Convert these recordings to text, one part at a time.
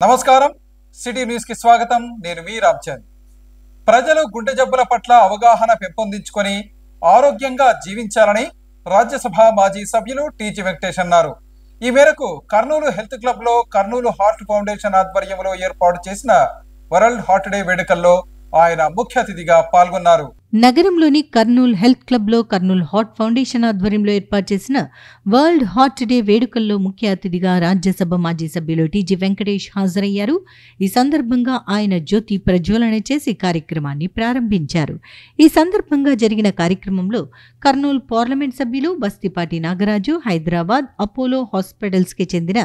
నమస్కారం city news కి స్వాగతం నేను మీ రామ్చంద్ ప్రజలు గుండె జబ్బుల పట్ల అవగాహన పెంపొందించుకొని ఆరోగ్యంగా జీవించాలని రాజ్యసభ మాజీ సభ్యులు టీజీ వెంకటేష్ అన్నారు ఈ మేరకు కర్నూలు హెల్త్ క్లబ్ లో కర్నూలు హార్ట్ ఫౌండేషన్ ఆధ్వర్యంలో ఏర్పాటు చేసిన వరల్డ్ హార్ట్ డే వేడుకల్లో ఆయన ముఖ్య అతిథిగా పాల్గొన్నారు నగరంలోని కర్నూల్ హెల్త్ క్లబ్ లో కర్నూల్ హార్ట్ ఫౌండేషన్ ఆధ్వర్యంలో ఏర్పాటు చేసిన వరల్డ్ హార్ట్ డే వేడుకల్లో ముఖ్య అతిథిగా రాజ్యసభ మాజీ సభ్యులు టీజీ వెంకటేష్ హాజరయ్యారు. ఈ సందర్భంగా ఆయన జ్యోతి ప్రజ్వలన చేసి కార్యక్రమాన్ని ప్రారంభించారు. ఈ సందర్భంగా జరిగిన కార్యక్రమంలో కర్నూలు పార్లమెంట్ సభ్యులు బస్తిపాటి నాగరాజు, హైదరాబాద్ అపోలో హాస్పిటల్స్ కి చెందిన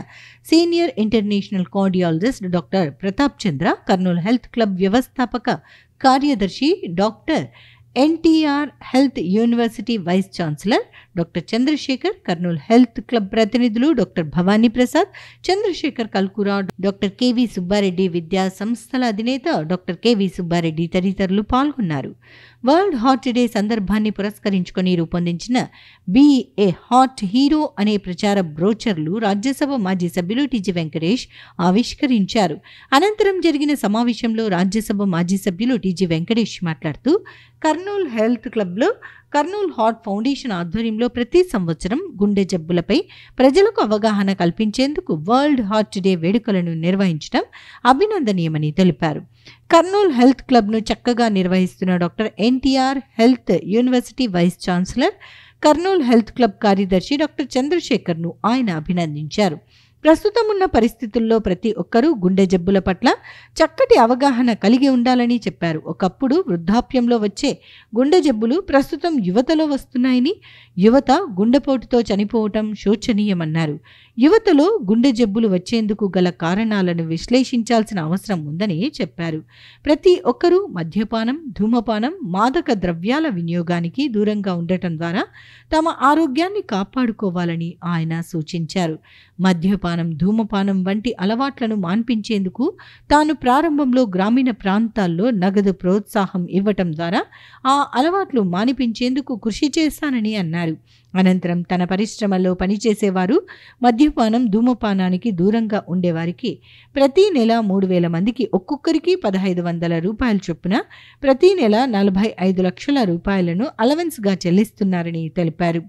senior international cardiologist doctor Pratap Chandra, Kurnool health club వ్యవస్థాపక కార్యదర్శి doctor NTR health university vice chancellor doctor Chandrasekhar, Kurnool health club ప్రతినిధులు doctor Bhavani Prasad, Chandrasekhar Kalkura, doctor K V Subbareddy, విద్యా సంస్థల అధినేత డాక్టర్ కెవి సుబ్బారెడ్డి తదితరులు పాల్గొన్నారు. వరల్డ్ హార్ట్ డే సందర్భాన్ని పురస్కరించుకొని రూపొందించిన బీ ఏ హార్ట్ హీరో అనే ప్రచార బ్రోచర్లు రాజ్యసభ మాజీ సభ్యులు టీజీ వెంకటేష్ ఆవిష్కరించారు. అనంతరం జరిగిన సమావేశంలో రాజ్యసభ మాజీ సభ్యులు టీజీ వెంకటేష్ మాట్లాడుతూ కర్నూలు హెల్త్ క్లబ్లో కర్నూలు హార్ట్ ఫౌండేషన్ ఆధ్వర్యంలో ప్రతి సంవత్సరం గుండె జబ్బులపై ప్రజలకు అవగాహన కల్పించేందుకు వరల్డ్ హార్ట్ డే వేడుకలను నిర్వహించడం అభినందనీయమని తెలిపారు. కర్నూలు హెల్త్ క్లబ్ను చక్కగా నిర్వహిస్తున్న doctor NTR health university vice chancellor, Kurnool health club కార్యదర్శి డాక్టర్ చంద్రశేఖర్ను ఆయన అభినందించారు. ప్రస్తుతం ఉన్న పరిస్థితుల్లో ప్రతి ఒక్కరూ గుండె జబ్బుల పట్ల చక్కటి అవగాహన కలిగి ఉండాలని చెప్పారు. ఒకప్పుడు వృద్ధాప్యంలో వచ్చే గుండె జబ్బులు ప్రస్తుతం యువతలో వస్తున్నాయని, యువత గుండెపోటుతో చనిపోవటం శోచనీయమన్నారు. యువతలో గుండె జబ్బులు వచ్చేందుకు గల కారణాలను విశ్లేషించాల్సిన అవసరం ఉందని చెప్పారు. ప్రతి ఒక్కరూ మద్యపానం, ధూమపానం, మాదక ద్రవ్యాల వినియోగానికి దూరంగా ఉండటం ద్వారా తమ ఆరోగ్యాన్ని కాపాడుకోవాలని ఆయన సూచించారు. మద్యపానం, ధూమపానం వంటి అలవాట్లను మాన్పించేందుకు తాను ప్రారంభంలో గ్రామీణ ప్రాంతాల్లో నగదు ప్రోత్సాహం ఇవ్వటం ద్వారా ఆ అలవాట్లు మానిపించేందుకు కృషి చేశానని అన్నారు. అనంతరం తన పరిశ్రమలో పనిచేసేవారు మద్యపానం, ధూమపానానికి దూరంగా ఉండేవారికి ప్రతి నెల 3,000 మందికి ఒక్కొక్కరికి 1,500 రూపాయల చొప్పున ప్రతి నెల 45 లక్షల రూపాయలను అలవెన్స్గా చెల్లిస్తున్నారని తెలిపారు.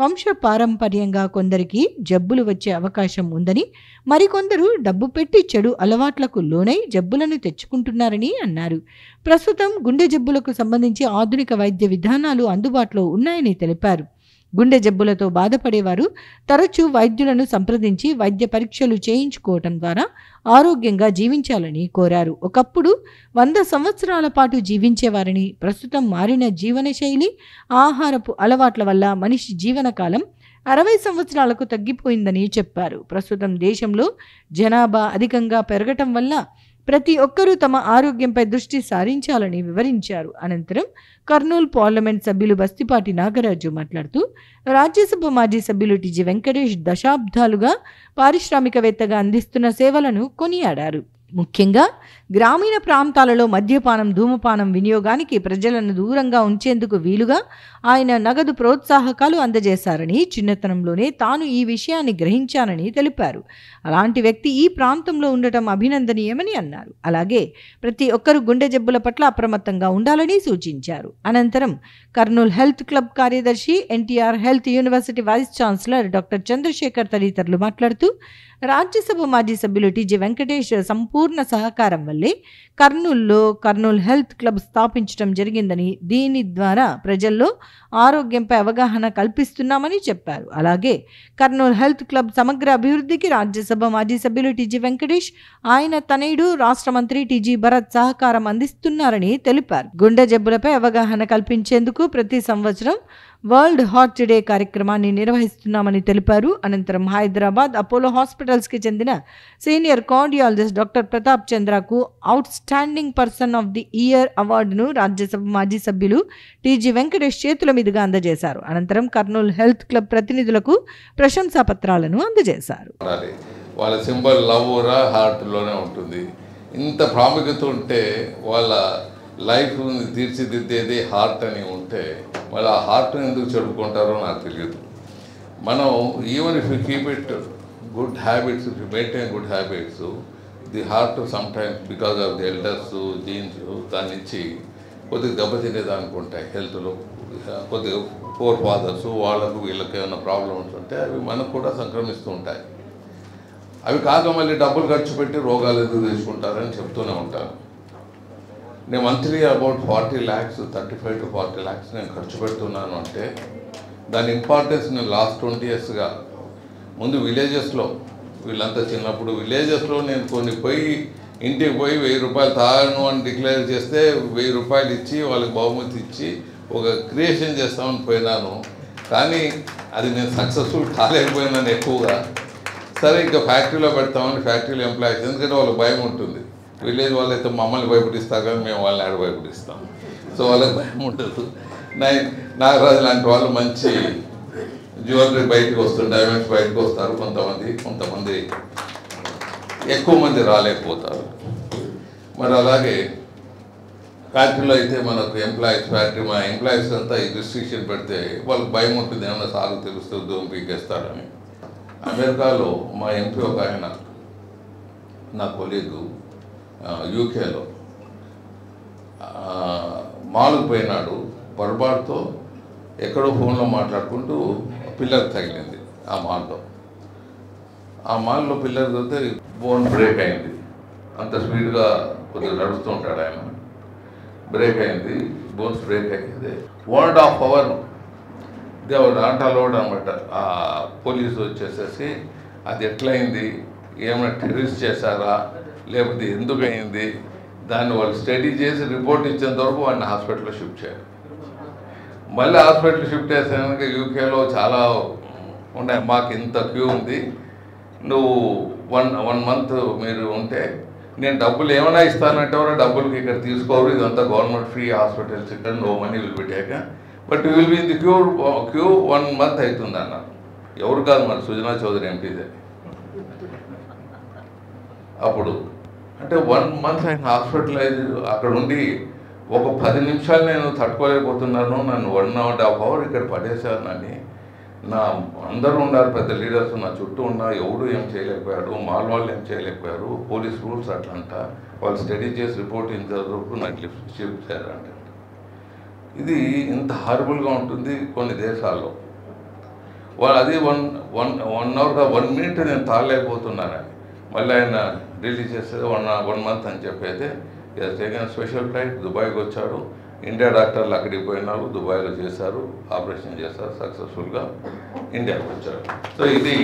వంశ పారంపర్యంగా కొందరికి జబ్బులు వచ్చే అవకాశం ఉందని, మరికొందరు డబ్బు పెట్టి చెడు అలవాట్లకు లోనై జబ్బులను తెచ్చుకుంటున్నారని అన్నారు. ప్రస్తుతం గుండె జబ్బులకు సంబంధించి ఆధునిక వైద్య విధానాలు అందుబాటులో ఉన్నాయని తెలిపారు. గుండె జబ్బులతో బాధపడేవారు తరచూ వైద్యులను సంప్రదించి వైద్య పరీక్షలు చేయించుకోవటం ద్వారా ఆరోగ్యంగా జీవించాలని కోరారు. ఒకప్పుడు 100 సంవత్సరాల పాటు జీవించేవారని, ప్రస్తుతం మారిన జీవనశైలి, ఆహారపు అలవాట్ల వల్ల మనిషి జీవనకాలం 60 సంవత్సరాలకు తగ్గిపోయిందని చెప్పారు. ప్రస్తుతం దేశంలో జనాభా అధికంగా పెరగటం వల్ల ప్రతి ఒక్కరూ తమ ఆరోగ్యంపై దృష్టి సారించాలని వివరించారు. అనంతరం కర్నూలు పార్లమెంట్ సభ్యులు బస్తిపాటి నాగరాజు మాట్లాడుతూ రాజ్యసభ మాజీ సభ్యులు టీజీ వెంకటేష్ దశాబ్దాలుగా పారిశ్రామికవేత్తగా అందిస్తున్న సేవలను కొనియాడారు. ముఖ్యంగా గ్రామీణ ప్రాంతాలలో మద్యపానం, ధూమపానం వినియోగానికి ప్రజలను దూరంగా ఉంచేందుకు వీలుగా ఆయన నగదు ప్రోత్సాహకాలు అందజేశారని, చిన్నతనంలోనే తాను ఈ విషయాన్ని గ్రహించానని తెలిపారు. అలాంటి వ్యక్తి ఈ ప్రాంతంలో ఉండటం అభినందనీయమని అన్నారు. అలాగే ప్రతి ఒక్కరూ గుండె జబ్బుల పట్ల అప్రమత్తంగా ఉండాలని సూచించారు. అనంతరం కర్నూలు హెల్త్ క్లబ్ కార్యదర్శి, NTR health university vice chancellor doctor Chandrasekhar తదితరులు మాట్లాడుతూ రాజ్యసభ మాజీ సభ్యులు టీజీ వెంకటేష్ సంపూర్ణ సహకారం వల్లే కర్నూలులో కర్నూలు హెల్త్ క్లబ్ స్థాపించడం జరిగిందని, దీని ద్వారా ప్రజల్లో ఆరోగ్యంపై అవగాహన కల్పిస్తున్నామని చెప్పారు. అలాగే కర్నూలు హెల్త్ క్లబ్ సమగ్ర అభివృద్ధికి రాజ్యసభ మాజీ సభ్యులు టీజీ వెంకటేష్, ఆయన తనయుడు రాష్ట్ర మంత్రి టీజీ భరత్ సహకారం అందిస్తున్నారని తెలిపారు. గుండె జబ్బులపై అవగాహన కల్పించేందుకు ప్రతి సంవత్సరం వరల్డ్ హార్ట్ డే కార్యక్రమాన్ని నిర్వహిస్తున్నామని తెలిపారు. అనంతరం హైదరాబాద్ అపోలో హాస్పిటల్స్ కి చెందిన సీనియర్ కార్డియాలజిస్ట్ డాక్టర్ ప్రతాప్ చంద్రకు outstanding person of the year అవార్డును రాజ్యసభ మాజీ సభ్యులు టీజీ వెంకటేష్ చేతుల మీదుగా అందజేశారు. అనంతరం కర్నూలు హెల్త్ క్లబ్ ప్రతినిధులకు ప్రశంసా పత్రాలను అందజేశారు. వాళ్ళ సింబల్ లవ్రా హార్ట్లోనే ఉంటుంది. ఇంత ప్రాముఖ్యత ఉంటే వాళ్ళ లైఫ్ తీర్చిదిద్దేది హార్ట్ అని ఉంటే వాళ్ళు ఆ హార్ట్ని ఎందుకు చెడుకుంటారో నాకు తెలియదు. మనం even if you keep it good habits, if you maintain good habits, the heart some times because of the elders jeans దాని నుంచి కొద్దిగా దెబ్బతినేదానికి ఉంటాయి హెల్త్లో. కొద్దిగా ఫోర్ ఫాదర్స్ వాళ్ళకు వీళ్ళకి ఏమైనా ప్రాబ్లమ్స్ ఉంటే అవి మనకు కూడా సంక్రమిస్తూ ఉంటాయి. అవి కాక మళ్ళీ డబ్బులు ఖర్చు పెట్టి రోగాలు ఎందుకు తీసుకుంటారని చెప్తూనే ఉంటాను. నేను monthly about 40 lakhs 35 to 40 lakhs నేను ఖర్చు పెడుతున్నాను అంటే దాని ఇంపార్టెన్స్ నేను లాస్ట్ 20 yearsగా ముందు విలేజెస్లో వీళ్ళంతా చిన్నప్పుడు విలేజెస్లో నేను కొన్ని పోయి ఇంటికి పోయి 1000 రూపాయలు తాగను అని డిక్లేర్ చేస్తే 1000 రూపాయలు ఇచ్చి వాళ్ళకి బహుమతి ఇచ్చి ఒక క్రియేషన్ చేస్తామని పోయినాను. కానీ అది నేను సక్సెస్ఫుల్ కాలేకపోయినాను ఎక్కువగా. సరే ఇంకా ఫ్యాక్టరీలో పెడతామని ఫ్యాక్టరీలో ఎంప్లాయీస్, ఎందుకంటే వాళ్ళకి భయం ఉంటుంది. విలేజ్ వాళ్ళైతే మమ్మల్ని భయపడిస్తారు కానీ మేము వాళ్ళని ఆడ భయపడిస్తాం. సో వాళ్ళకి భయం ఉండదు. నాగరాజు లాంటి వాళ్ళు మంచి జ్యువెలరీ బయటకు వస్తారు, డైమండ్స్ బయటకు వస్తారు. కొంతమంది ఎక్కువ మంది రాలేకపోతారు. మరి అలాగే ఫ్యాక్టరీలో అయితే మనకు ఫ్యాక్టరీ మా ఎంప్లాయీస్ అంతా ఈ రిస్ట్రిక్షన్ పెడితే వాళ్ళకి భయం ఉంటుంది, ఏమన్నా సాగు తెలుస్తూ దూరం పీకేస్తాడని. అమెరికాలో మా ఎంపీ ఒక ఆయన నా కొలీగు యూకేలో మాల్కు పోయినాడు. పొరపాటుతో ఎక్కడో ఫోన్లో మాట్లాడుకుంటూ పిల్లర్ తగిలింది ఆ మాల్లో పిల్లర్ తగిలితే బోన్ బ్రేక్ అయింది. అంత స్పీడ్గా కొద్దిగా నడుస్తూ ఉంటాడు ఆయన. బ్రేక్ అయింది, బోన్స్ బ్రేక్ అయింది. 1.5 hours దేవుడు ఆటలోడు అనమాట. ఆ పోలీసు వచ్చేసేసి అది ఎట్లయింది, ఏమైనా టెర్రరిస్ట్ చేశారా లేకపోతే ఎందుకు అయింది దాన్ని వాళ్ళు స్టడీ చేసి రిపోర్ట్ ఇచ్చేంత వరకు వాడిని హాస్పిటల్లో షిఫ్ట్ చేయాలి. మళ్ళీ హాస్పిటల్ షిఫ్ట్ చేసాక యూకేలో చాలా ఉన్నాయి, మాకు ఇంత క్యూ ఉంది, నువ్వు వన్ మంత్ మీరు ఉంటే నేను డబ్బులు ఏమైనా ఇస్తానంటే డబ్బులకి ఇక్కడ తీసుకోరు, ఇదంతా గవర్నమెంట్ ఫ్రీ హాస్పిటల్స్, ఇక్కడ no money will be taken but you will be in the queue 1 month అవుతుంది అన్న. ఎవరు కాదు మరి సుజనా చౌదరి ఎంపీదే. అప్పుడు అంటే 1 month ఆయన హాస్పిటలైజ్ అక్కడ ఉండి ఒక 10 నిమిషాలు నేను తట్టుకోలేకపోతున్నాను, నన్ను 1.5 hours ఇక్కడ పడేశానని అందరూ ఉన్నారు, పెద్ద లీడర్స్ నా చుట్టూ ఉన్నా, ఎవడు ఏం చేయలేకపోయాడు, మాల్ వాళ్ళు ఏం చేయలేకపోయారు, పోలీస్ రూల్స్ అట్లంట, వాళ్ళు స్టడీ చేసి రిపోర్ట్ ఇంతవరకు నాకు షిఫ్ట్ చేయాలంట. ఇది ఇంత హారబుల్గా ఉంటుంది కొన్ని దేశాల్లో. వాళ్ళు అది 1 hour 1 minute నేను తాగలేకపోతున్నానని మళ్ళీ ఆయన రిలీజ్ చేస్తే 1 month అని చెప్పేది. టేకన్ స్పెషల్ ఫ్లైట్ దుబాయ్కి వచ్చాడు. ఇండియా డాక్టర్లు అక్కడికి పోయినారు, దుబాయ్లో చేశారు, ఆపరేషన్ చేశారు, సక్సెస్ఫుల్గా ఇండియాకి వచ్చారు. సో ఇది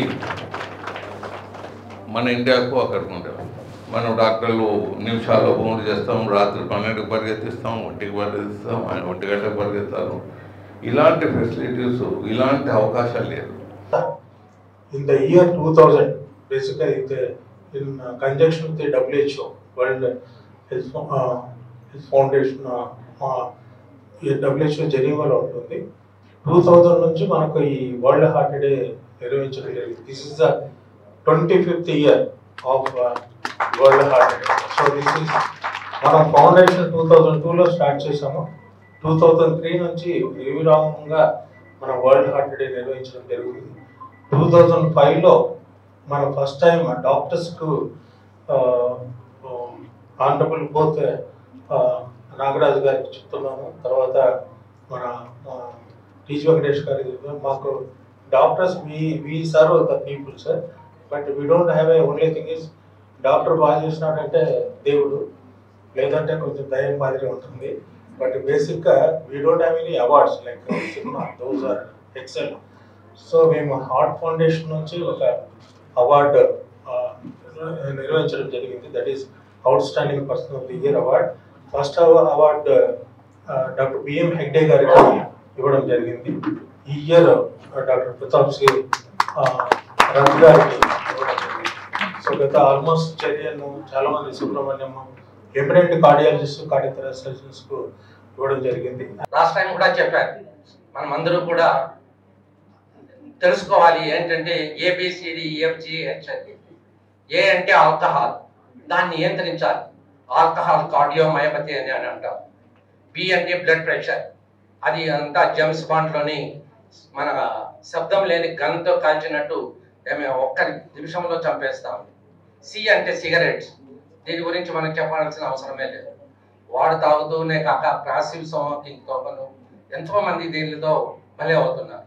మన ఇండియాకు అక్కడికి ఉండేవాళ్ళు. మనం డాక్టర్లు నిమిషాల్లో ఫోన్ చేస్తాం, రాత్రి 12కి పరిగెత్తిస్తాం, 1కి పరిగెత్తిస్తాం, 1 గంటకు పరిగెత్తారు. ఇలాంటి ఫెసిలిటీస్, ఇలాంటి అవకాశాలు లేదు. In the year 2000, basically in conjunction with the WHO, World Health Foundation, WHO జెనీవాలో ఉంటుంది. 2000 నుంచి మనకు ఈ వరల్డ్ హార్ట్ డే నిర్వహించడం జరిగింది. This is the 25th year of world heart day. So this is మనం ఫౌండేషన్ 2002లో స్టార్ట్ చేసాము. 2003 నుంచి నిర్విరామంగా మనం వరల్డ్ హార్ట్ డే నిర్వహించడం జరిగింది. 2005లో మనం ఫస్ట్ టైం డాక్టర్స్కు ఆనరబుల్ బోత్ నాగరాజు గారికి చెప్తున్నాము, తర్వాత మన టీజీ వెంకటేష్ గారికి మాకు doctors we serve the people sir, but we don't have a only thing is doctor బాగా చేసినాడంటే దేవుడు, లేదంటే కొంచెం దయం మాదిరి ఉంటుంది. బట్ బేసిక్గా we don't have any awards like cinema, those are excel. So మేము హార్ట్ ఫౌండేషన్ నుంచి ఒక అవార్డు నిర్వహించడం జరిగింది. That is outstanding person of the year award. First award doctor BM Hegde గారికి ఇవ్వడం జరిగింది. ఈ ఇయర్ డాక్టర్ ప్రతాప్ సింగ్ రథ్ గారికి ఇవ్వడం జరిగింది. సో గత ఆల్మోస్ట్ చర్యను చాలా మంది సుబ్రహ్మణ్యం ఎమినెంట్ కార్డియాలజిస్ట్, కార్డియాక్ సర్జన్స్కు ఇవ్వడం జరిగింది. లాస్ట్ టైం కూడా చెప్పారు, మనం అందరూ కూడా తెలుసుకోవాలి ఏంటంటే ABCDEFGH. ఏ అంటే ఆల్కహాల్, దాన్ని నియంత్రించాలి. ఆల్కహాల్ కార్డియోమయోపతి అని అంటారు. బి అంటే బ్లడ్ ప్రెషర్, అది అంతా జేమ్స్ బాండ్లోని మన శబ్దం లేని గన్తో కాల్చినట్టు ఒక్క నిమిషంలో చంపేస్తాం. సి అంటే సిగరెట్స్, దీని గురించి మనకు చెప్పాల్సిన అవసరమే లేదు. వాడు తాగుతూనే కాక ప్యాసివ్ స్మోకింగ్ తోకను ఎంతో మంది దీనితో భలే అవుతున్నారు.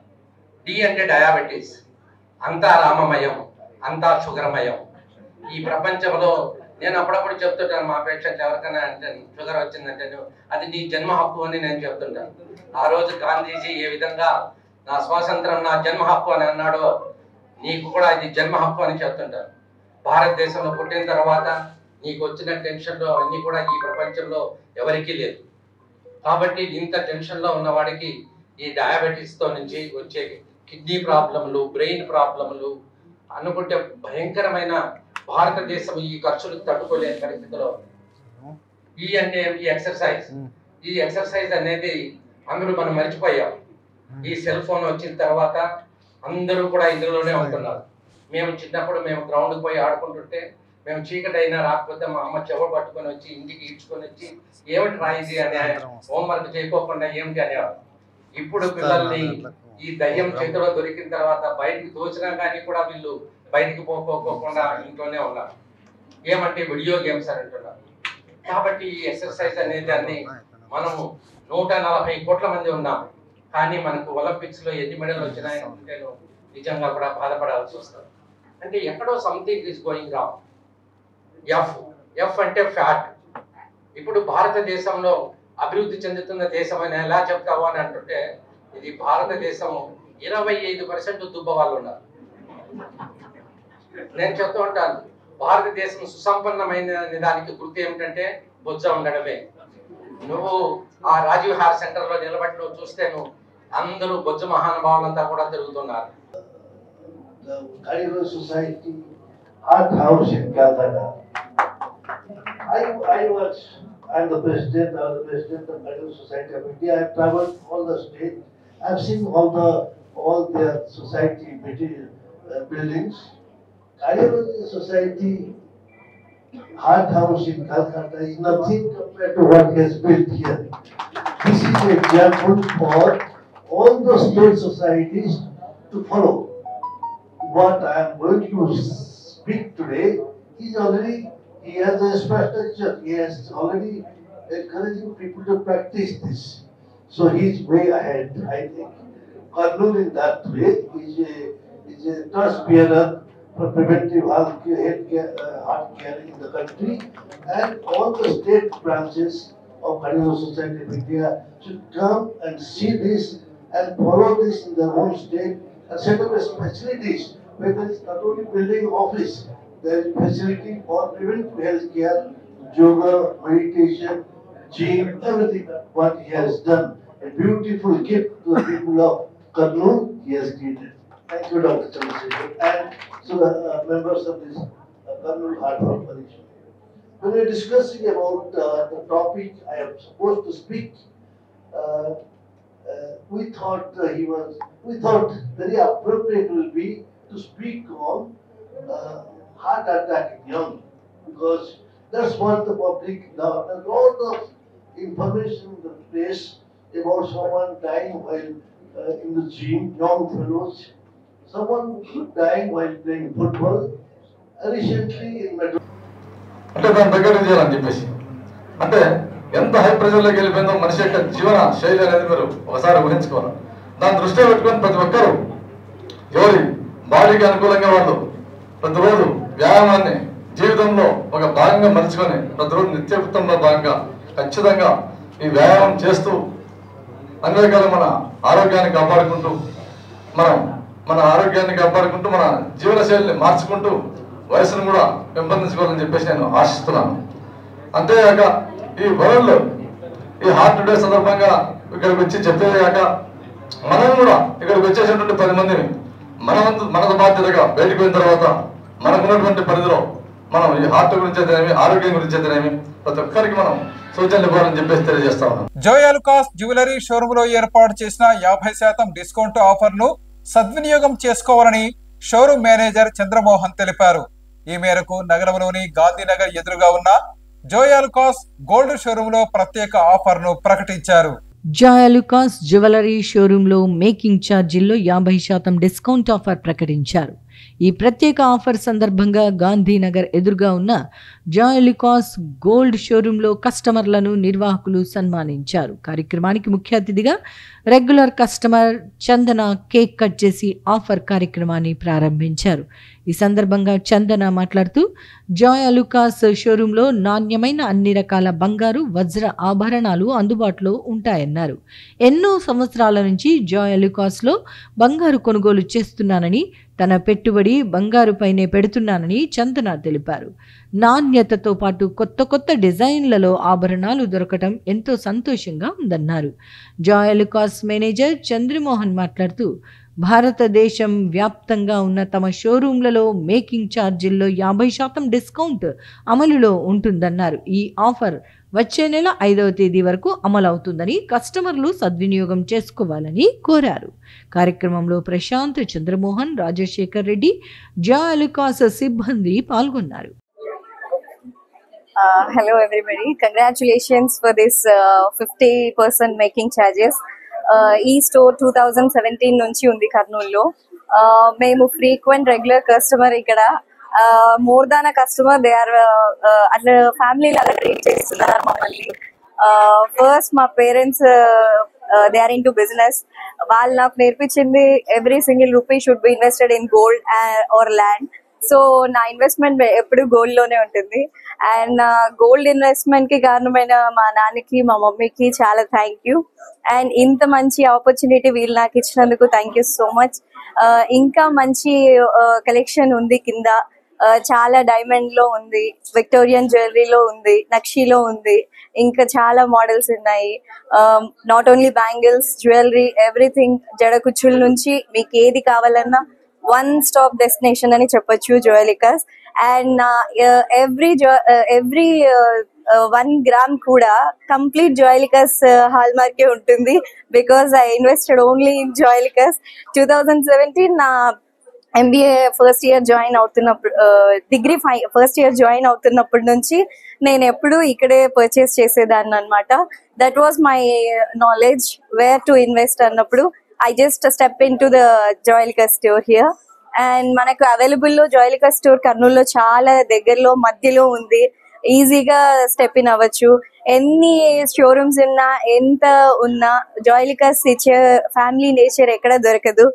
డి అంటే డయాబెటీస్, అంతా రామమయం, అంతా షుగర్మయం. ఈ ప్రపంచంలో నేను అప్పుడప్పుడు చెప్తుంటాను మా పేషెంట్ ఎవరికైనా అంటే షుగర్ వచ్చిందంటే అది నీ జన్మ హక్కు అని నేను చెప్తుంటాను. ఆ రోజు గాంధీజీ ఏ విధంగా నా స్వాతంత్రం నా జన్మ హక్కు అని అన్నాడో నీకు కూడా ఇది జన్మ హక్కు అని చెప్తుంటాను. భారతదేశంలో పుట్టిన తర్వాత నీకు వచ్చిన టెన్షన్లో అన్నీ కూడా ఈ ప్రపంచంలో ఎవరికీ లేదు. కాబట్టి ఇంత టెన్షన్లో ఉన్నవాడికి ఈ డయాబెటీస్తో నుంచి వచ్చే కిడ్నీ ప్రాబ్లములు, బ్రెయిన్ ప్రాబ్లములు అనుకుంటే భయంకరమైన భారతదేశం ఈ ఖర్చులు తట్టుకోలేని పరిస్థితిలో ఈ అంటే ఈ ఎక్సర్సైజ్ అనేది అందరూ మనం మర్చిపోయాం. ఈ సెల్ ఫోన్ వచ్చిన తర్వాత అందరూ కూడా ఇందులోనే ఉంటున్నారు. మేము చిన్నప్పుడు మేము గ్రౌండ్కి పోయి ఆడుకుంటుంటే మేము చీకటి అయినా రాకపోతే మా అమ్మ చెవులు పట్టుకొని వచ్చి ఇంటికి ఈడ్చుకొని వచ్చి ఏమిటి రాయింది అని హోంవర్క్ చేయకోకుండా ఏమిటి అనేవారు. ఇప్పుడు పిల్లల్ని ఈ దయ్యం చేతిలో దొరికిన తర్వాత బయటికి తోచినా కానీ కూడా వీళ్ళు బయటికి పోకోకుండా ఇంట్లోనే ఉన్నారు. ఏమంటే వీడియో గేమ్స్ అని అంటున్నారు. కాబట్టి ఈ ఎక్సర్సైజ్ అనేది అన్ని మనము 140 కోట్ల మంది ఉన్నాం, కానీ మనకు ఒలింపిక్స్ లో ఎన్ని మెడల్ వచ్చినాయని నేను నిజంగా కూడా బాధపడాల్సి వస్తుంది. అంటే ఎక్కడో something is going wrong. F అంటే ఫ్యాట్. ఇప్పుడు భారతదేశంలో అభివృద్ధి చెందుతున్న దేశం అని ఎలా చెప్తావు అని అంటుంటే ఇది భారతదేశం 25% దుబ్బ వాళ్ళు ఉన్నారు. నేను చెప్తూ ఉంటాను భారతదేశం సుసంపన్నమైన దానికి గుర్తు ఏమిటంటే బొజ్జ ఉండడమే. నువ్వు ఆ రాజీవ్ హార్ సెంటర్ లో నిలబడి నువ్వు చూస్తే నువ్వు అందరూ బొజ్జ మహానుభావులంతా కూడా తిరుగుతున్నారు. Society Art House in Calcutta. I'm the president of the Cardiac Society of India. I've traveled all the states. I've seen all their society buildings. Cardiology Society Art House in Calcutta is nothing compared to what he has built here. This is an example for all the state societies to follow. What I am going to speak today is he has a infrastructure. He has already encouraging people to practice this. So he is way ahead, I think. Kurnool in that way is a trust bearer for preventive heart care in the country, and all the state branches of Cardiac Society of India should come and see this and follow this in their own state and set up facilities where there is not only building office, there is facility for preventive health care, yoga, meditation, gym, everything what he has done. A beautiful gift to the people of Kurnool he has created. Thank you, Dr. Chandrasekhar, and to the members of this Kurnool Heart Foundation. When we are discussing about the topic I am supposed to speak, we thought very appropriate will be to speak on heart attack in young, because that's what the public now. There's a lot of information in the press about someone dying while in the gym, young fellows, someone dying while playing football. Recently in Madrid. అంటే దాని దగ్గర చేయాలని చెప్పేసి అంటే ఎంత high ప్రెషర్లోకి వెళ్ళిపోయిందో మనిషి యొక్క జీవన శైలి అనేది మీరు ఒకసారి ఊహించుకోవాలి. దాన్ని దృష్టిలో పెట్టుకొని ప్రతి ఒక్కరూ ఎవరి బాడీకి అనుకూలంగా వాళ్ళు ప్రతిరోజు వ్యాయామాన్ని జీవితంలో ఒక భాగంగా మలుచుకొని ప్రతిరోజు నిత్యకృతంలో భాగంగా ఖచ్చితంగా ఈ వ్యాయామం చేస్తూ అన్ని రకాల మన ఆరోగ్యాన్ని కాపాడుకుంటూ మన ఆరోగ్యాన్ని కాపాడుకుంటూ మన జీవన శైలిని మార్చుకుంటూ వయసును కూడా పెంపొందించుకోవాలని చెప్పేసి నేను ఆశిస్తున్నాను. అంతేగాక ఈ వరల్డ్ ఈ హార్ట్ డే సందర్భంగా ఇక్కడికి వచ్చి చెప్పేదే కాక మనం కూడా ఇక్కడికి వచ్చేసినటువంటి 10 మందిని మన బాధ్యతగా బయటకు పోయిన తర్వాత మనకున్నటువంటి పరిధిలో మనం ఈ హార్ట్ గురించి అయితేనేమి ఆరోగ్యం గురించి అయితేనేమి ప్రతి ఒక్కరికి మనం సూచనలు ఇవ్వాలని చెప్పేసి తెలియజేస్తా ఉన్నాం. జోయాలుకాస్ జ్యువెలరీ షోరూమ్ లో ఏర్పాటు చేసిన 50% డిస్కౌంట్ ఆఫర్ ను సద్వినియోగం చేసుకోవాలని షోరూమ్ మేనేజర్ చంద్రమోహన్ తెలిపారు. ఈ మేరకు నగరంలోని గాంధీనగర్ ఎదురుగా ఉన్న జోయాలుకాస్ గోల్డ్ షోరూమ్ లో ప్రత్యేక ఆఫర్ ను ప్రకటించారు. జోయాలుకాస్ జ్యువెలరీ షోరూంలో మేకింగ్ ఛార్జీల్లో 50% డిస్కౌంట్ ఆఫర్ ప్రకటించారు. ఈ ప్రత్యేక ఆఫర్ సందర్భంగా గాంధీనగర్ ఎదురుగా ఉన్న జాయలికాస్ గోల్డ్ షోరూంలో కస్టమర్లను నిర్వాహకులు సన్మానించారు. కార్యక్రమానికి ముఖ్య అతిథిగా రెగ్యులర్ కస్టమర్ చందన కేక్ కట్ చేసి ఆఫర్ కార్యక్రమాన్ని ప్రారంభించారు. ఈ సందర్భంగా చందన మాట్లాడుతూ జాయలుకాస్ షోరూంలో నాణ్యమైన అన్ని రకాల బంగారు వజ్ర ఆభరణాలు అందుబాటులో ఉంటాయన్నారు. ఎన్నో సంవత్సరాల నుంచి జాయలుకాస్లో బంగారు కొనుగోలు చేస్తున్నానని, తన పెట్టుబడి బంగారుపైనే పెడుతున్నానని చందన తెలిపారు. నాణ్యతతో పాటు కొత్త కొత్త డిజైన్లలో ఆభరణాలు దొరకటం ఎంతో సంతోషంగా ఉందన్నారు. జాయలుకాస్ మేనేజర్ చంద్రమోహన్ మాట్లాడుతూ భారతదేశం వ్యాప్తంగా ఉన్న తమ షోరూంలలో మేకింగ్ ఛార్జీల్లో 50% డిస్కౌంట్ అమలులో ఉంటుందన్నారు. ఈ ఆఫర్ వచ్చే నెల 5వ తేదీ వరకు అమలవుతుందని కస్టమర్లు సద్వినియోగం చేసుకోవాలని కోరారు. కార్యక్రమంలో ప్రశాంత్, చంద్రమోహన్, రాజశేఖర్ రెడ్డి, జాయలుకాస్ సిబ్బంది పాల్గొన్నారు. Hello everybody, congratulations for this 50% making charges. ఈ స్టోర్ 2017 నుంచి ఉంది కర్నూలులో. మేము ఫ్రీక్వెంట్ రెగ్యులర్ కస్టమర్. ఇక్కడ more than a customer, they are అట్లా ఫ్యామిలీ లాగా ట్రీట్ చేస్తున్నారు మమ్మల్ని. ఫస్ట్ మా parents they are into business. వాళ్ళు నాకు నేర్పించింది every single rupee should be invested in gold or land. So నా ఇన్వెస్ట్మెంట్ ఎప్పుడు గోల్డ్ లోనే ఉంటుంది. అండ్ గోల్డ్ ఇన్వెస్ట్మెంట్ కి కారణమైన మా నాన్నకి, మా మమ్మీకి చాలా థ్యాంక్ యూ. అండ్ ఇంత మంచి ఆపర్చునిటీ వీళ్ళు నాకు ఇచ్చినందుకు థ్యాంక్ యూ సో మచ్. ఇంకా మంచి కలెక్షన్ ఉంది కింద. చాలా డైమండ్ లో ఉంది, విక్టోరియన్ జ్యువెలరీలో ఉంది, నక్షీలో ఉంది, ఇంకా చాలా మోడల్స్ ఉన్నాయి. Not only bangles, jewellery, everything. జడకుచ్చుల నుంచి మీకు ఏది కావాలన్నా వన్ స్టాప్ డెస్టినేషన్ అని చెప్పొచ్చు జాయలికాస్. అండ్ ఎవ్రీ 1 గ్రామ్ కూడా కంప్లీట్ జాయలికాస్ హాల్ మార్కే ఉంటుంది. Because I invested only in Joyalukkas. 2017 నా MBA ఫస్ట్ ఇయర్ జాయిన్ అవుతున్నప్పుడు, డిగ్రీ ఫస్ట్ ఇయర్ జాయిన్ అవుతున్నప్పటి నుంచి నేను ఎప్పుడు ఇక్కడే పర్చేస్ చేసేదాన్ని అనమాట. That was my knowledge where to invest అన్నప్పుడు I just step into the Joyalika store here. And మనకు అవైలబుల్ లో జాయలికా స్టోర్ కర్నూలులో చాలా దగ్గరలో మధ్యలో ఉంది. ఈజీగా స్టెప్ ఇన్ అవ్వచ్చు. ఎన్ని షోరూమ్స్ ఉన్నా, ఎంత ఉన్నా జాయలికాస్ ఇచ్చే ఫ్యామిలీ నేచర్ ఎక్కడ దొరకదు.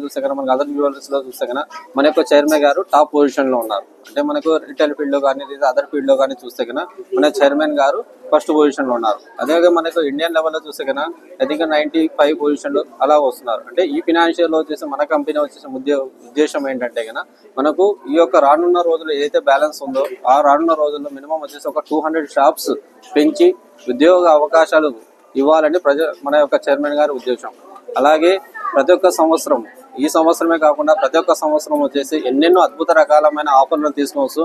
చూస్తే కన్నా మనకు అదర్ జ్యువెలరీస్ లో చూస్తే కన్నా మన యొక్క చైర్మన్ గారు టాప్ పొజిషన్ లో ఉన్నారు. అంటే మనకు రిటైల్ ఫీల్డ్ లో కానీ లేదా అదర్ ఫీల్డ్ లో కానీ చూస్తే కన్నా మన చైర్మన్ గారు ఫస్ట్ పొజిషన్ లో ఉన్నారు. అదేవిధంగా మనకు ఇండియన్ లెవెల్ లో చూస్తే కన్నా ఐ థింక్ 95 పొజిషన్ లో అలా వస్తున్నారు. అంటే ఈ ఫినాన్షియల్ లో వచ్చేసి మన కంపెనీ వచ్చేసి ఉద్దేశం ఏంటంటే కన్నా మనకు ఈ యొక్క రానున్న రోజుల్లో ఏదైతే బ్యాలెన్స్ ఉందో ఆ రానున్న రోజుల్లో మినిమం వచ్చేసి ఒక 200 షాప్స్ పెంచి ఉద్యోగ అవకాశాలు ఇవ్వాలని మన యొక్క చైర్మన్ గారి ఉద్దేశం. అలాగే ప్రతి ఒక్క సంవత్సరం, ఈ సంవత్సరమే కాకుండా ప్రతి ఒక్క సంవత్సరం వచ్చేసి ఎన్నెన్నో అద్భుత రకాలమైన ఆఫర్లను తీసుకొచ్చు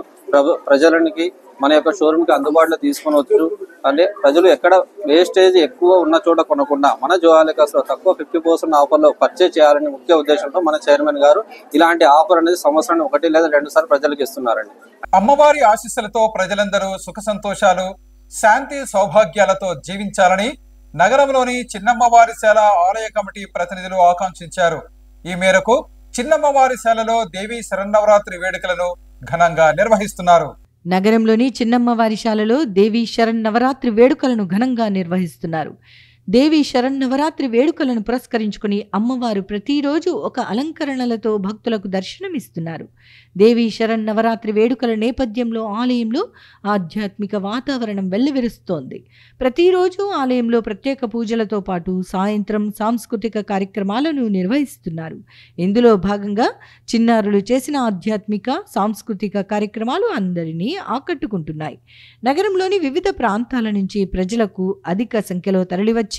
ప్రజలకి మన యొక్క షోరూమ్ కి అందుబాటులో తీసుకొనవచ్చు. అంటే ప్రజలు ఎక్కడ వేస్టేజ్ ఎక్కువ ఉన్న చోట కొనకుండా మన జాయలికాస్ లో తక్కువ 50% ఆఫర్లో పర్చేజ్ చేయాలనే ముఖ్య ఉద్దేశంతో మన చైర్మన్ గారు ఇలాంటి ఆఫర్ అనేది సంవత్సరానికి 1 లేదా 2 సార్లు ప్రజలకు ఇస్తున్నారండి. అమ్మవారి ఆశీస్సులతో ప్రజలందరూ సుఖ సంతోషాలు, శాంతి సౌభాగ్యాలతో జీవించాలని నగరంలోని చిన్నమ్మవారిశాల ఆలయ కమిటీ ప్రతినిధులు ఆకాంక్షించారు. ఈ మేరకు చిన్నమ్మవారిశాలలో దేవీ శరన్నవరాత్రి వేడుకలను ఘనంగా నిర్వహిస్తున్నారు. నగరంలోని చిన్నమ్మవారిశాలలో దేవీ శరన్నవరాత్రి వేడుకలను ఘనంగా నిర్వహిస్తున్నారు. దేవీ శరన్నవరాత్రి వేడుకలను పురస్కరించుకుని అమ్మవారు ప్రతిరోజు ఒక అలంకరణలతో భక్తులకు దర్శనమిస్తున్నారు. దేవీ శరన్నవరాత్రి వేడుకల నేపథ్యంలో ఆలయంలో ఆధ్యాత్మిక వాతావరణం వెల్లివిరుస్తోంది. ప్రతిరోజు ఆలయంలో ప్రత్యేక పూజలతో పాటు సాయంత్రం సాంస్కృతిక కార్యక్రమాలను నిర్వహిస్తున్నారు. ఇందులో భాగంగా చిన్నారులు చేసిన ఆధ్యాత్మిక సాంస్కృతిక కార్యక్రమాలు అందరినీ ఆకట్టుకుంటున్నాయి. నగరంలోని వివిధ ప్రాంతాల నుంచి ప్రజలకు అధిక సంఖ్యలో తరలివచ్చి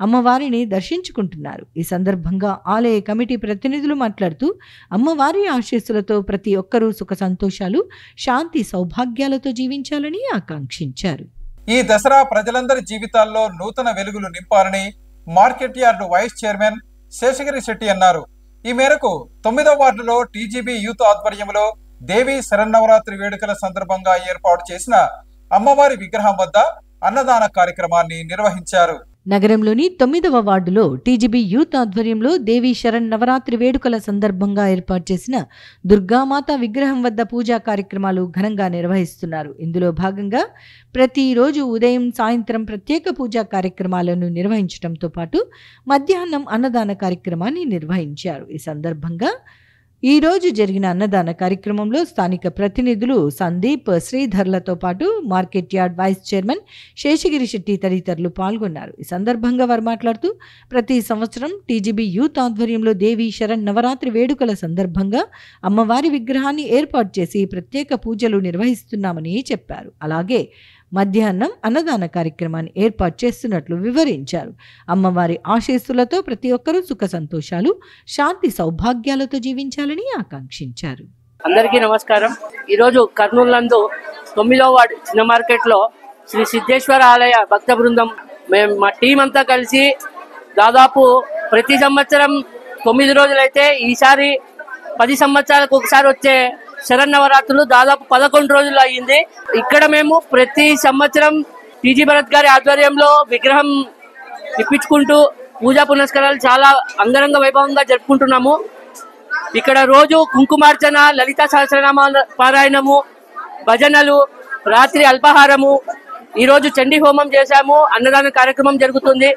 అమ్మవారిని దర్శించుకుంటున్నారు. ఈ సందర్భంగా ఆలయ కమిటీ ప్రతినిధులు మాట్లాడుతూ అమ్మవారి ఆశీస్సులతో ప్రతి ఒక్కరూ సుఖ సంతోషాలు, శాంతి సౌభాగ్యాలతో జీవించాలని ఆకాంక్షించారు. ఈ దసరా ప్రజలందరి జీవితాల్లో నూతన వెలుగులు నింపాలని market yard vice chairman Seshagiri Shetty అన్నారు. ఈ మేరకు 9వ వార్డులో టీజీబీ యూత్ ఆధ్వర్యంలో దేవీ శరన్నవరాత్రి వేడుకల సందర్భంగా ఏర్పాటు చేసిన అమ్మవారి విగ్రహం వద్ద అన్నదాన కార్యక్రమాన్ని నిర్వహించారు. నగరంలోని 9వ వార్డులో టీజీబీ యూత్ ఆధ్వర్యంలో దేవీ శరణ్ నవరాత్రి వేడుకల సందర్భంగా ఏర్పాటు చేసిన దుర్గామాత విగ్రహం వద్ద పూజా కార్యక్రమాలు ఘనంగా నిర్వహిస్తున్నారు. ఇందులో భాగంగా ప్రతిరోజు ఉదయం సాయంత్రం ప్రత్యేక పూజా కార్యక్రమాలను నిర్వహించడంతో పాటు మధ్యాహ్నం అన్నదాన కార్యక్రమాన్ని నిర్వహించారు. ఈ సందర్భంగా ఈ రోజు జరిగిన అన్నదాన కార్యక్రమంలో స్థానిక ప్రతినిధులు సందీప్, శ్రీధర్లతో పాటు market yard vice chairman Seshagiri Shetty తదితరులు పాల్గొన్నారు. ఈ సందర్భంగా వారు మాట్లాడుతూ ప్రతి సంవత్సరం టీజీబీ యూత్ ఆధ్వర్యంలో దేవీ శరణ్ నవరాత్రి వేడుకల సందర్భంగా అమ్మవారి విగ్రహాన్ని ఏర్పాటు చేసి ప్రత్యేక పూజలు నిర్వహిస్తున్నామని చెప్పారు. అలాగే మధ్యాహ్నం అన్నదాన కార్యక్రమాన్ని ఏర్పాటు చేస్తున్నట్లు వివరించారు. అమ్మవారి ఆశీస్సులతో ప్రతి ఒక్కరూ సుఖ సంతోషాలు, శాంతి సౌభాగ్యాలతో జీవించాలని ఆకాంక్షించారు. అందరికీ నమస్కారం. ఈరోజు కర్నూలు నందు 9వ వార్డు చిన్న మార్కెట్లో శ్రీ సిద్ధేశ్వర ఆలయ భక్త బృందం మేము మా టీం అంతా కలిసి దాదాపు ప్రతి సంవత్సరం 9 రోజులైతే ఈసారి 10 సంవత్సరాలకు ఒకసారి వచ్చే శరన్నవరాత్రులు దాదాపు 11 రోజులు అయ్యింది. ఇక్కడ మేము ప్రతి సంవత్సరం టీజీ భరత్ గారి ఆధ్వర్యంలో విగ్రహం ఇప్పించుకుంటూ పూజా పునస్కారాలు చాలా అంగరంగ వైభవంగా జరుపుకుంటున్నాము. ఇక్కడ రోజు కుంకుమార్చన, లలిత సహస్రనామ పారాయణము, భజనలు, రాత్రి అల్పాహారము, ఈరోజు చండీ హోమం చేశాము, అన్నదాన కార్యక్రమం జరుగుతుంది.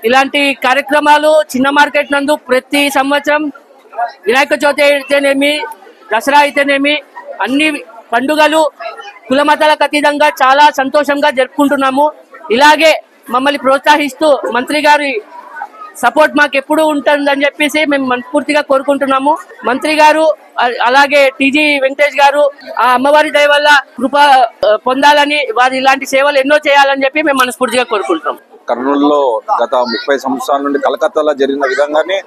ఇలాంటి కార్యక్రమాలు చిన్న మార్కెట్ నందు ప్రతి సంవత్సరం వినాయక చవితి అయితేనేమి, దసరా అయితేనేమి, అన్ని పండుగలు కులమతాలకు అతీతంగా చాలా సంతోషంగా జరుపుకుంటున్నాము. ఇలాగే మమ్మల్ని ప్రోత్సహిస్తూ మంత్రి గారి సపోర్ట్ మాకు ఎప్పుడు ఉంటుందని చెప్పేసి మేము మనస్ఫూర్తిగా కోరుకుంటున్నాము. మంత్రి గారు అలాగే టీజీ వెంకటేష్ గారు ఆ అమ్మవారి దయ వల్ల కృప పొందాలని, వారు ఇలాంటి సేవలు ఎన్నో చేయాలని చెప్పి మేము మనస్ఫూర్తిగా కోరుకుంటున్నాం. కర్నూలులో గత 30 సంవత్సరాల నుండి కలకత్తాలో జరిగిన విధంగానే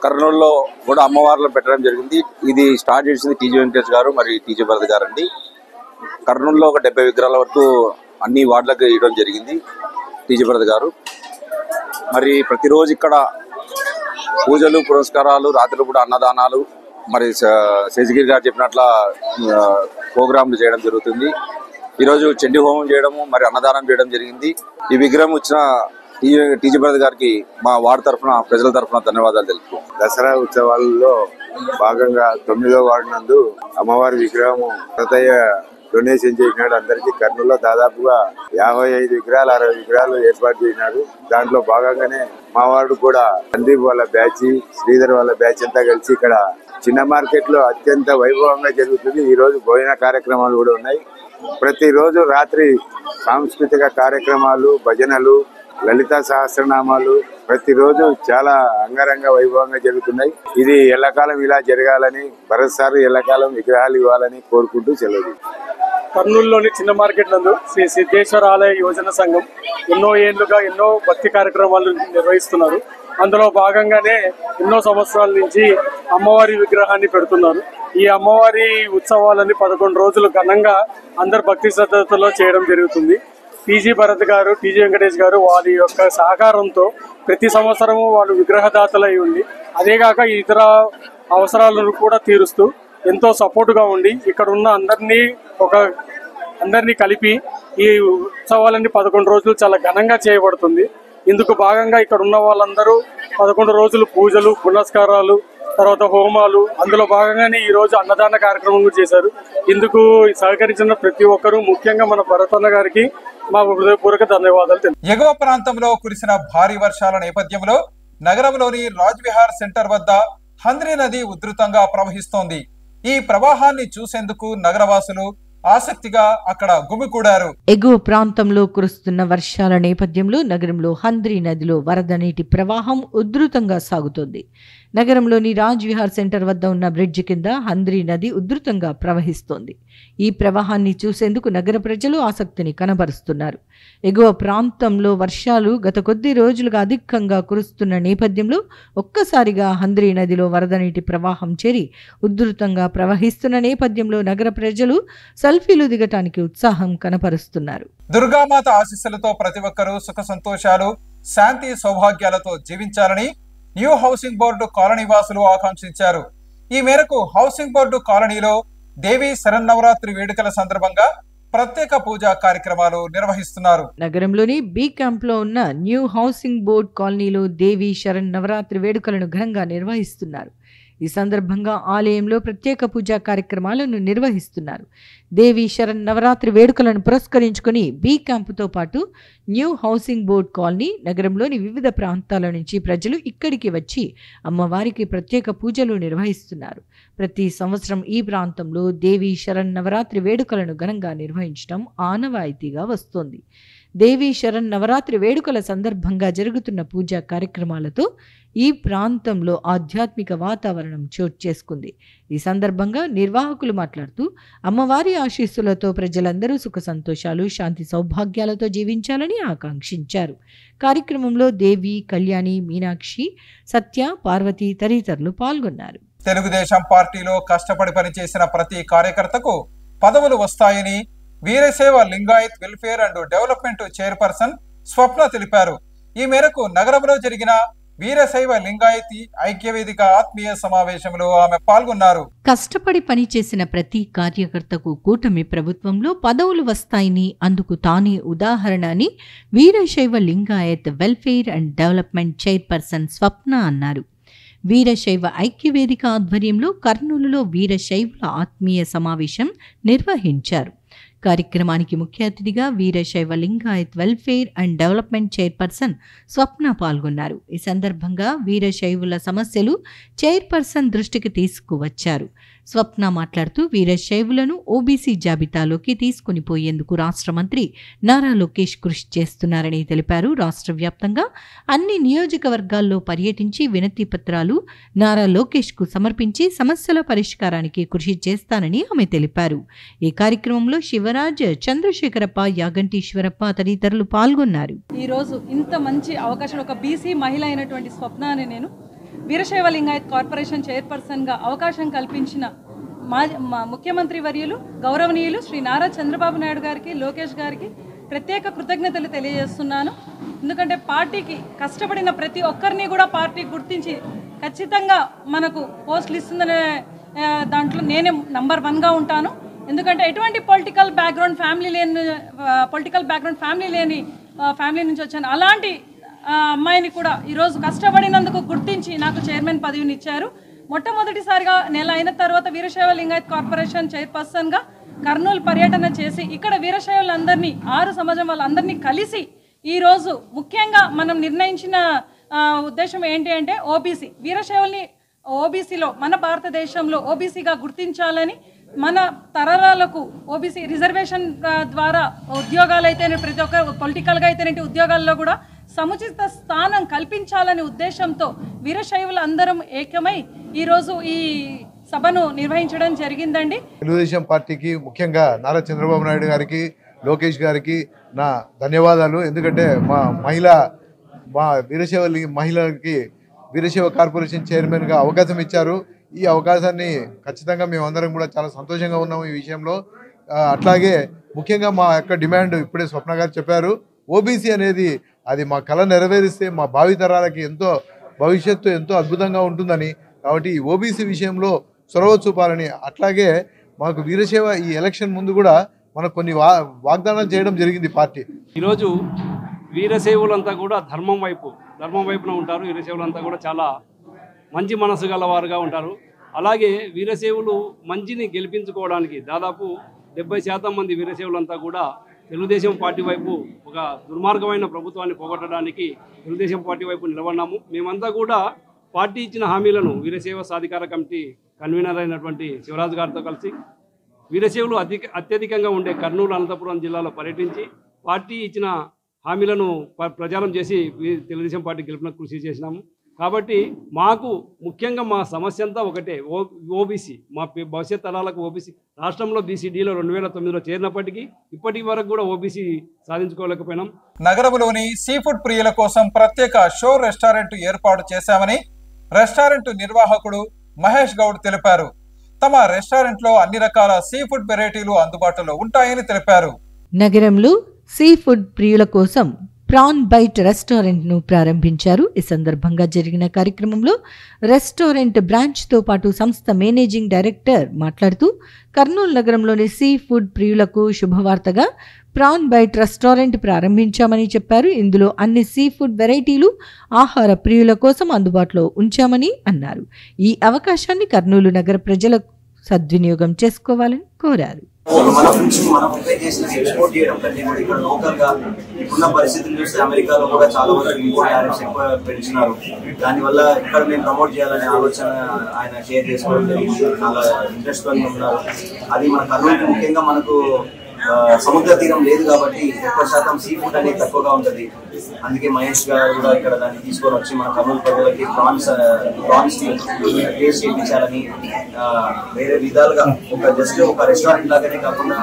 కర్నూలులో కూడా అమ్మవార్లను పెట్టడం జరిగింది. ఇది స్టార్ట్ చేసింది టీజీ వెంకటేష్ గారు మరి టీజీ భరత్ గారు అండి. కర్నూలులో ఒక 70 విగ్రహాల వరకు అన్ని వార్డులకు ఇవ్వడం జరిగింది టీజీ భరత్ గారు. మరి ప్రతిరోజు ఇక్కడ పూజలు, పురస్కారాలు, రాత్రులు కూడా అన్నదానాలు, మరి శేషగిరి గారు చెప్పినట్ల ప్రోగ్రాంలు చేయడం జరుగుతుంది. ఈరోజు చండీ హోమం చేయడము, మరి అన్నదానం చేయడం జరిగింది. ఈ విగ్రహం వచ్చిన టీజీ భరత్ గారికి మా వార్డు తరఫున, ప్రజల తరఫున ధన్యవాదాలు తెలుపు. దసరా ఉత్సవాలలో భాగంగా 9వ వార్డు నందు అమ్మవారి విగ్రహం ప్రతయ్య డొనేషన్ చేసినాడు. అందరికీ కర్నూలులో దాదాపుగా 55 విగ్రహాలు, 60 విగ్రహాలు ఏర్పాటు చేసినారు. దాంట్లో భాగంగానే మా వార్డు కూడా సందీప్ వాళ్ళ బ్యాచ్, శ్రీధర్ వాళ్ళ బ్యాచ్ అంతా కలిసి ఇక్కడ చిన్న మార్కెట్ లో అత్యంత వైభవంగా జరుగుతుంది. ఈ రోజు భోజన కార్యక్రమాలు కూడా ఉన్నాయి. ప్రతిరోజు రాత్రి సాంస్కృతిక కార్యక్రమాలు, భజనలు, లలిత సహస్రనామాలు ప్రతిరోజు చాలా అంగరంగ వైభవంగా జరుగుతున్నాయి. ఇది ఎల్లకాలం ఇలా జరగాలని, భరత్ సార్ ఎల్లకాలం విగ్రహాలు ఇవ్వాలని కోరుకుంటూ సెలవు. కర్నూలులోని చిన్న మార్కెట్ నందు శ్రీ సిద్ధేశ్వర ఆలయ యువజన సంఘం ఎన్నో ఏళ్లుగా ఎన్నో భక్తి కార్యక్రమాలు నిర్వహిస్తున్నారు. అందులో భాగంగానే ఎన్నో సంవత్సరాల నుంచి అమ్మవారి విగ్రహాన్ని పెడుతున్నారు. ఈ అమ్మవారి ఉత్సవాలని 11 రోజులు ఘనంగా అందరు భక్తి శ్రద్ధలతో చేయడం జరుగుతుంది. టీజీ భరత్ గారు, టీజీ వెంకటేష్ గారు వారి యొక్క సహకారంతో ప్రతి సంవత్సరము వాళ్ళు విగ్రహదాతలై ఉండి, అదేగాక ఇతర అవసరాలను కూడా తీరుస్తూ ఎంతో సపోర్టుగా ఉండి ఇక్కడ ఉన్న అందరినీ కలిపి ఈ ఉత్సవాలన్నీ 11 రోజులు చాలా ఘనంగా చేయబడుతుంది. ఇందుకు భాగంగా ఇక్కడ ఉన్న వాళ్ళందరూ 11 రోజులు పూజలు, పునస్కారాలు, తర్వాత హోమాలు, అందులో భాగంగానే ఈ రోజు అన్నదాన కార్యక్రమం కూడా చేశారు. ఇందుకు సహకరించిన ప్రతి ఒక్కరూ, ముఖ్యంగా మన భరతన్న గారికి మా హృదయపూర్వక ధన్యవాదాలు. ఎగువ ప్రాంతంలో కురిసిన భారీ వర్షాల నేపథ్యంలో నగరంలోని రాజ్ విహార్ సెంటర్ వద్ద హంద్రీ నది ఉధృతంగా ప్రవహిస్తోంది. ఈ ప్రవాహాన్ని చూసేందుకు నగరవాసులు ఆసక్తిగా అక్కడ గుమికూడారు. ఎగువ ప్రాంతంలో కురుస్తున్న వర్షాల నేపథ్యంలో నగరంలో హంద్రీ నదిలో వరద నీటి ప్రవాహం ఉధృతంగా సాగుతోంది. నగరంలోని రాజ్ విహార్ సెంటర్ వద్ద ఉన్న బ్రిడ్జి కింద హంద్రీ నది ఉధృతంగా ప్రవహిస్తోంది. ఈ ప్రవాహాన్ని చూసేందుకు నగర ప్రజలు ఆసక్తిని కనబరుస్తున్నారు. ఎగువ ప్రాంతంలో వర్షాలు గత కొద్ది రోజులుగా అధికంగా కురుస్తున్న నేపథ్యంలో ఒక్కసారిగా హంద్రీ నదిలో వరద నీటి ప్రవాహం చేరి ఉధృతంగా ప్రవహిస్తున్న నేపథ్యంలో నగర ప్రజలు సెల్ఫీలు దిగటానికి ఉత్సాహం కనపరుస్తున్నారు. దుర్గామాత ఆశీస్సులతో ప్రతి ఒక్కరూ సుఖ సంతోషాలు, శాంతి సౌభాగ్యాలతో జీవించాలని న్యూ హౌసింగ్ బోర్డు కాలనీ వాసులు ఆకాంక్షించారు. ఈ మేరకు హౌసింగ్ బోర్డు కాలనీలో దేవీ శరన్నవరాత్రి వేడుకల సందర్భంగా ప్రత్యేక పూజా కార్యక్రమాలు నిర్వహిస్తున్నారు. నగరంలోని బి క్యాంప్లో ఉన్న న్యూ హౌసింగ్ బోర్డ్ కాలనీలో దేవి శరణ్ నవరాత్రి వేడుకలను ఘనంగా నిర్వహిస్తున్నారు. ఈ సందర్భంగా ఆలయంలో ప్రత్యేక పూజా కార్యక్రమాలను నిర్వహిస్తున్నారు. దేవి శరణ్ నవరాత్రి వేడుకలను పురస్కరించుకుని బి క్యాంపుతో పాటు న్యూ హౌసింగ్ బోర్డ్ కాలనీ, నగరంలోని వివిధ ప్రాంతాల నుంచి ప్రజలు ఇక్కడికి వచ్చి అమ్మవారికి ప్రత్యేక పూజలు నిర్వహిస్తున్నారు. ప్రతి సంవత్సరం ఈ ప్రాంతంలో దేవి శరణ్ నవరాత్రి వేడుకలను ఘనంగా నిర్వహించడం ఆనవాయితీగా వస్తోంది. దేవి శరణ్ నవరాత్రి వేడుకల సందర్భంగా జరుగుతున్న పూజా కార్యక్రమాలతో ఈ ప్రాంతంలో ఆధ్యాత్మిక వాతావరణం చోటు చేసుకుంది. ఈ సందర్భంగా నిర్వాహకులు మాట్లాడుతూ అమ్మవారి ఆశీస్సులతో ప్రజలందరూ సుఖ సంతోషాలు, శాంతి సౌభాగ్యాలతో జీవించాలని ఆకాంక్షించారు. కార్యక్రమంలో దేవి, కళ్యాణి, మీనాక్షి, సత్య, పార్వతి తదితరులు పాల్గొన్నారు. తెలుగుదేశం పార్టీలో కష్టపడి పనిచేసిన ప్రతి కార్యకర్తకు పదవులు వస్తాయని Veerashaiva Lingayat welfare and development chairperson Swapna తెలిపారు. ఈ మేరకు నగరంలో జరిగిన వీరశైవ లింగాయతీ ఐక్యవేదిక ఆత్మీయ సమావేశంలో ఆమె పాల్గొన్నారు. కష్టపడి పనిచేసిన ప్రతి కార్యకర్తకు కూటమి ప్రభుత్వంలో పదవులు వస్తాయని, అందుకు తానే ఉదాహరణ అని Veerashaiva Lingayat welfare and development chairperson Swapna అన్నారు. వీరశైవ ఐక్యవేదిక ఆధ్వర్యంలో కర్నూలులో వీరశైవుల ఆత్మీయ సమావేశం నిర్వహించారు. కార్యక్రమానికి ముఖ్య అతిథిగా Veerashaiva Lingayat welfare and development chairperson Swapna పాల్గొన్నారు. ఈ సందర్భంగా వీరశైవుల సమస్యలు చైర్పర్సన్ దృష్టికి తీసుకువచ్చారు. స్వప్న మాట్లాడుతూ వీరశైవులను ఓబీసీ జాబితాలోకి తీసుకుని పోయేందుకు రాష్ట్ర మంత్రి నారా లోకేష్ కృషి చేస్తున్నారని తెలిపారు. రాష్ట్ర వ్యాప్తంగా అన్ని నియోజకవర్గాల్లో పర్యటించి వినతి పత్రాలు నారా లోకేష్కు సమర్పించి సమస్యల పరిష్కారానికి కృషి చేస్తానని ఆమె తెలిపారు. ఈ కార్యక్రమంలో శివరాజ్, చంద్రశేఖరప్ప, యాగంటీశ్వరప్ప తదితరులు పాల్గొన్నారు. ఈ రోజు ఇంత మంచి అవకాశం, ఒక బీసీ మహిళ అయినటువంటి స్వప్న అనే నేను వీరశైవ లింగాయత్ కార్పొరేషన్ చైర్పర్సన్గా అవకాశం కల్పించిన మా ముఖ్యమంత్రి వర్యులు గౌరవనీయులు శ్రీ నారా చంద్రబాబు నాయుడు గారికి, లోకేష్ గారికి ప్రత్యేక కృతజ్ఞతలు తెలియజేస్తున్నాను. ఎందుకంటే పార్టీకి కష్టపడిన ప్రతి ఒక్కరిని కూడా పార్టీ గుర్తించి ఖచ్చితంగా మనకు పోస్టులు ఇస్తుందనే దాంట్లో నేనే నంబర్ 1గా ఉంటాను. ఎందుకంటే ఎటువంటి పొలిటికల్ బ్యాక్గ్రౌండ్ ఫ్యామిలీ లేని ఫ్యామిలీ నుంచి వచ్చాను. అలాంటి అమ్మాయిని కూడా ఈరోజు కష్టపడినందుకు గుర్తించి నాకు చైర్మన్ పదవిని ఇచ్చారు. మొట్టమొదటిసారిగా నెల అయిన తర్వాత వీరశైవ లింగాయత్ కార్పొరేషన్ చైర్పర్సన్గా కర్నూలు పర్యటన చేసి ఇక్కడ వీరశైవులందరినీ 6 సమాజం వాళ్ళందరినీ కలిసి ఈరోజు ముఖ్యంగా మనం నిర్ణయించిన ఉద్దేశం ఏంటి అంటే ఓబీసీ వీరశైవుల్ని ఓబీసీలో మన భారతదేశంలో ఓబీసీగా గుర్తించాలని, మన తరాలకు ఓబీసీ రిజర్వేషన్ ద్వారా ఉద్యోగాలు అయితేనే ప్రతి ఒక్క పొలిటికల్గా అయితేనే ఉద్యోగాల్లో కూడా సముచిత స్థానం కల్పించాలనే ఉద్దేశంతో వీరశైవులు అందరం ఏకమై ఈరోజు ఈ సభను నిర్వహించడం జరిగిందండి. తెలుగుదేశం పార్టీకి ముఖ్యంగా నారా చంద్రబాబు నాయుడు గారికి, లోకేష్ గారికి నా ధన్యవాదాలు. ఎందుకంటే మా వీరశైవ మహిళలకి వీరశైవ కార్పొరేషన్ చైర్మన్గా అవకాశం ఇచ్చారు. ఈ అవకాశాన్ని ఖచ్చితంగా మేమందరం కూడా చాలా సంతోషంగా ఉన్నాము ఈ విషయంలో. అట్లాగే ముఖ్యంగా మా యొక్క డిమాండ్ ఇప్పుడే స్వప్న గారు చెప్పారు, ఓబీసీ అనేది అది మా కళ నెరవేరిస్తే మా భావితరాలకి భవిష్యత్తు ఎంతో అద్భుతంగా ఉంటుందని, కాబట్టి ఈ ఓబీసీ విషయంలో చొరవ చూపాలని, అట్లాగే మాకు వీరశైవ ఈ ఎలక్షన్ ముందు కూడా మనకు కొన్ని వాగ్దానాలు చేయడం జరిగింది పార్టీ. ఈరోజు వీరశైవులంతా కూడా ధర్మం వైపున ఉంటారు. వీరశైవులంతా కూడా చాలా మంచి మనసు గలవారుగా ఉంటారు. అలాగే వీరశైవులు మంచిని గెలిపించుకోవడానికి దాదాపు 70% మంది వీరశైవులంతా కూడా తెలుగుదేశం పార్టీ వైపు, ఒక దుర్మార్గమైన ప్రభుత్వాన్ని పోగొట్టడానికి తెలుగుదేశం పార్టీ వైపు నిలబడినాము. మేమంతా కూడా పార్టీ ఇచ్చిన హామీలను వీరశైవ సాధికార కమిటీ కన్వీనర్ అయినటువంటి శివరాజు గారితో కలిసి వీరశైవులు అత్యధికంగా ఉండే కర్నూలు, అనంతపురం జిల్లాలో పర్యటించి పార్టీ ఇచ్చిన హామీలను ప్రచారం చేసి తెలుగుదేశం పార్టీ గెలుపునకు కృషి చేసినాము. కాబట్టి మాకు ముఖ్యంగా మా సమస్య అంతా ఒకటే, ఓబీసీ. మా భవిష్యత్ తరాలకు ఓబీసీ రాష్ట్రంలో బీసీడీలో 2009లో చేరినప్పటికీ ఇప్పటి వరకు కూడా ఓబీసీ సాధించుకోలేకపోయినాం. నగరంలోని సీ ఫుడ్ ప్రియుల కోసం ప్రత్యేక షో రెస్టారెంట్ ఏర్పాటు చేశామని రెస్టారెంట్ నిర్వాహకుడు మహేష్ గౌడ్ తెలిపారు. తమ రెస్టారెంట్లో అన్ని రకాల సీ ఫుడ్ వెరైటీలు అందుబాటులో ఉంటాయని తెలిపారు. నగరంలో సీ ఫుడ్ ప్రియుల కోసం ప్రాన్ బైట్ రెస్టారెంట్ను ప్రారంభించారు. ఈ సందర్భంగా జరిగిన కార్యక్రమంలో రెస్టారెంట్ బ్రాంచ్తో పాటు సంస్థ మేనేజింగ్ డైరెక్టర్ మాట్లాడుతూ కర్నూలు నగరంలోని సీ ఫుడ్ ప్రియులకు శుభవార్తగా ప్రాన్ బైట్ రెస్టారెంట్ ప్రారంభించామని చెప్పారు. ఇందులో అన్ని సీ ఫుడ్ వెరైటీలు ఆహార ప్రియుల కోసం అందుబాటులో ఉంచామని అన్నారు. ఈ అవకాశాన్ని కర్నూలు నగర ప్రజలకు సద్వినియోగం చేసుకోవాలని కోరారు. మన నుంచి మనం ప్రిపేర్ చేసిన ఎక్స్పోర్ట్ చేయడం కంటే కూడా ఇక్కడ లోకల్ గా ఉన్న పరిస్థితులు చూస్తే అమెరికాలో కూడా చాలా వరకు ఇంపోర్ట్ టారిఫ్స్ ఎక్కువ పెంచినారు. దానివల్ల ఇక్కడ మేము ప్రమోట్ చేయాలనే ఆలోచన ఆయన షేర్ చేసుకోవడం జరిగింది. చాలా ఇంట్రెస్ట్ తో ఉన్నారు. అది మన కర్నూలుకి ముఖ్యంగా మనకు సముద్ర తీరం లేదు కాబట్టి ఎక్కువ శాతం సీ ఫుడ్ అనేది తక్కువగా ఉంటుంది. అందుకే మహేష్ గారు కూడా ఇక్కడ దాన్ని తీసుకొని వచ్చి మన కర్నూలు ప్రజలకి ప్రాన్స్ టేస్ట్ చేయించాలని వేరే విధాలుగా జస్ట్ ఒక రెస్టారెంట్ లాగానే కాకుండా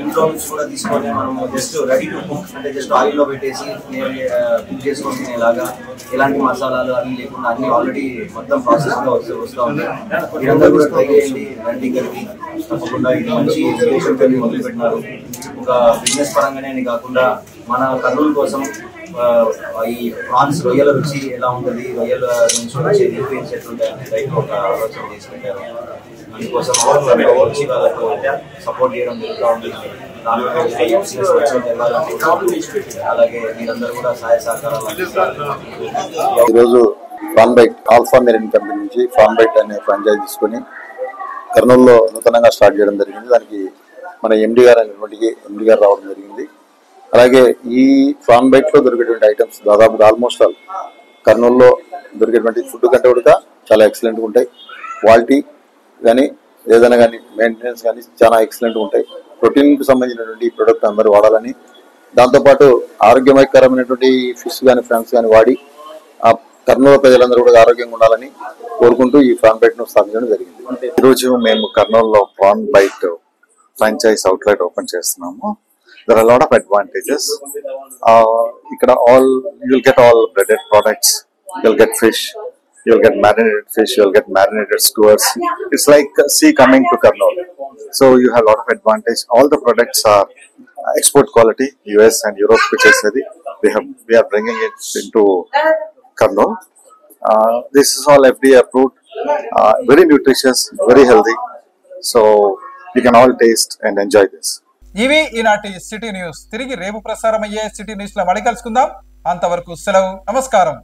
ఇంట్లో నుంచి కూడా తీసుకొని మనం జస్ట్ రెడీ టు కుక్ అంటే జస్ట్ ఆయిల్లో పెట్టేసి కుక్ చేసుకొని తినేలాగా ఎలాంటి మసాలాలు అవి లేకుండా అన్ని ఆల్రెడీ మొత్తం ప్రాసెస్ గా వస్తూ ఉంటాయి. మీరందరూ కూడా ట్రై చేయండి. రండి కలిగి తప్పకుండా ఇది మంచి మొదలు పెట్టినారు. ఒక బిజినెస్ పరంగానే కాకుండా మన కర్నూలు కోసం ఈ ప్రాన్స్ రొయ్యల రుచి ఎలా ఉంటుంది, రొయ్యల నుంచి వచ్చే న్యూట్రియన్స్ ఎట్లుంటాయి అనే రైతు ఒక ఆలోచన చేసి పెట్టారు. అందుకోసం వచ్చి వాళ్ళకు సపోర్ట్ చేయడం జరుగుతూ ఉంది. అలాగే మీరందరూ కూడా సహాయ సహకారాలు. ఈరోజు Fan Byte Alpha Marine company నుంచి ఫాన్ బైట్ అనే ఫ్రాంచైజ్ తీసుకొని కర్నూలులో నూతనంగా స్టార్ట్ చేయడం జరిగింది. దానికి మన ఎండి గారు రావడం జరిగింది. అలాగే ఈ ఫాన్ బైట్ లో దొరికేటువంటి ఐటమ్స్ దాదాపుగా ఆల్మోస్ట్ ఆల్ కర్నూలులో దొరికేటువంటి ఫుడ్ కంటే కూడా చాలా ఎక్సలెంట్గా ఉంటాయి. క్వాలిటీ కానీ ఏదైనా కానీ మెయింటెనెన్స్ కానీ చాలా ఎక్సలెంట్గా ఉంటాయి. ప్రోటీన్కి సంబంధించినటువంటి ఈ ప్రోడక్ట్ అందరూ వాడాలని, దాంతోపాటు ఆరోగ్యకరమైనటువంటి ఫిష్ కానీ ఫ్రాన్స్ కానీ వాడి ఆ కర్నూలు ప్రజలందరూ కూడా ఆరోగ్యంగా ఉండాలని కోరుకుంటూ ఈ ఫాన్ బైట్ ను స్థాపించడం జరిగింది. ఈరోజు మేము కర్నూలులో Fan Byte franchise outlet open చేస్తున్నాము. There are a lot of advantages. Ikkada you will get all breaded products. You will get fish. You will get marinated fish. You will get marinated skewers. It's like sea coming to Karnool. So you have a lot of advantage. All the products are export quality. US and Europe purchased. We are bringing it into Karnool. This is all FDA approved. Very nutritious, very healthy. So you can all taste and enjoy this. ఇవి ఈనాటి city news. తిరిగి రేపు ప్రసారమయ్యే city news లో మళ్ళీ కలుసుకుందాం. అంతవరకు సెలవు. నమస్కారం.